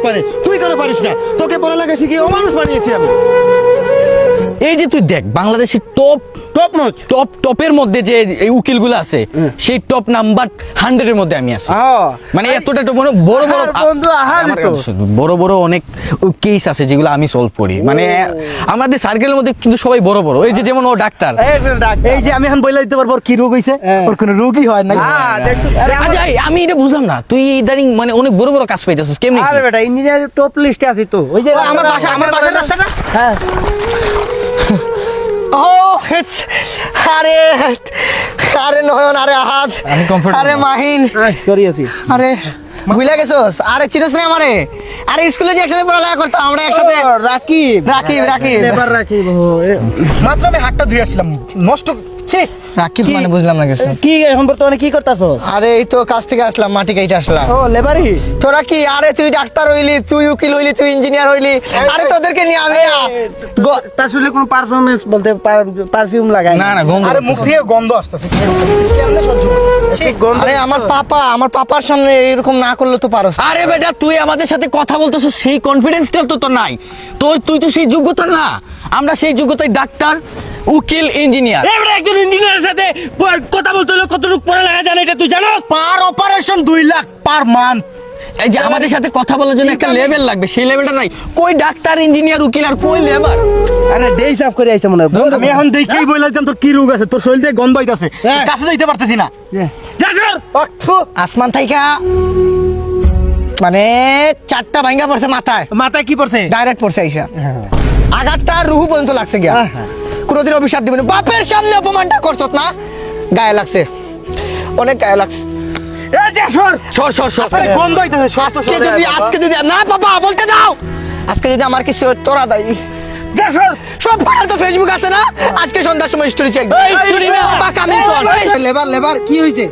পারে, তুই কেন পারিস না? তোকে পড়ালেখা শিখিয়ে অমানুষ বানিয়েছি আমি। এই যে তুই দেখ বাংলাদেশের টপের মধ্যে যে এই উকিলগুলো আছে সেই টপ নাম্বার 100 এর মধ্যে আমি আছি। মানে এতটা বড় বড় বড় বড় অনেক কেস আছে যেগুলো আমি সলভ করি। মানে আমাদের সার্কেলের মধ্যে কিন্তু সবাই বড় বড়, এই যে যেমন ও ডাক্তার, এই যে আমি এখন বলে দিতে পারবো ওর কি রোগ হইছে, ওর কোনো রোগই হয় না। আচ্ছা আমি এটা বুঝলাম না, তুই ইদানিং মানে অনেক বড় বড় কাজ পাইতেছিস কেমনে? আরে বেটা ইঞ্জিনিয়ার টপ লিস্টে আছি তো। ওই যে আমার বাসার রাস্তাটা। হ্যাঁ। ও আরে আরে নয়ন, আরে আহাদ, আরে মাহিন, সরি আছি। আরে ভুলে গেছস? আরে চিনস না আমারে? আরে স্কুলে যে একসাথে পড়ালেখা করতাম আমরা একসাথে। রাকিব রাকিব রাকিব এবার রাকিব। মাত্র আমি হাতটা ধুয়ে আসলাম, নষ্ট ছি। রাকিব মানে বুঝলাম না কিছু। কি এখন বর্তমানে কি করতাছস? আরে এই তো কাজ থেকে আসলাম, মাটি কাইতে আসলাম। ও লেবারি। তোরা কি? আরে তুই ডাক্তার হইলি, তুই উকিল হইলি, তুই ইঞ্জিনিয়ার হইলি, আরে তোদেরকে নিয়ে আমি না। তার শুনলে কোন পারফরম্যান্স বলতে পারফিউম লাগাই না না গন্ধ। আরে মুখ থেকে গন্ধ আসতেছে, কেমনে সহ্য? ঠিক গন্ধ। আরে আমার পাপার সামনে এরকম না করলে তো পারস। আরে বেটা তুই আমাদের সাথে কথা বলতেছিস, সেই কনফিডেন্সটা তো তোর নাই। তুই তো সেই যোগ্যতা না, আমরা সেই যোগ্যতায় ডাক্তার, উকিল, ইঞ্জিনিয়ার। এবারে একজন ইঞ্জিনিয়ারের সাথে কথা বলতে হলে কতটুকু পড়ালেখা জানে এটা তুই জানো? পার অপারেশন 2 লাখ পার মান্থ। এই যে আমাদের সাথে কথা বলার জন্য একটা লেভেল লাগবে, সেই লেভেলটা নাই। কই ডাক্তার, ইঞ্জিনিয়ার, উকিল আর কই লেবার? আরে ডেই সাফ করে আইছে মনে হয়। আমি এখন দেখেই বললাম তোর কি রোগ আছে, তোর শরীর থেকে গন্ধ হইতাছে, কাছে যাইতে পারতেছি না। যা সর আসমান থাইকা মানে 4টা ভাঙা পড়ছে মাথায়। মাথায় কি পড়ছে? ডাইরেক্ট পড়ছে আইসা। আঘাতটা রুহু পর্যন্ত লাগছে গিয়া। কোনোদিন অভিশাপ দিবেন, বাপের সামনে অপমানটা করছত না, গায়ে লাগছে, অনেক গায়ে লাগছে। আজকে যদি না বাবা বলতে দাও, আজকে যদি আমার কিছু তোরা দাই সব করার তো ফেসবুক আছে না, আজকে সন্ধ্যার সময় স্টোরি চেক। লেবার কি হয়েছে?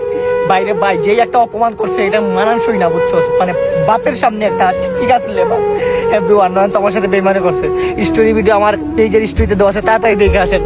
বাইরে ভাই যেই একটা অপমান করছে এটা মানানসই না, বুঝছো? মানে বাপের সামনে একটা, ঠিক আছে লেবার এভরিওয়ান নয় তোমার সাথে বেইমানি করছে। স্টোরি ভিডিও আমার পেজের স্টোরিতে দেওয়া আছে, তাড়াতাড়ি দেখে আসেন।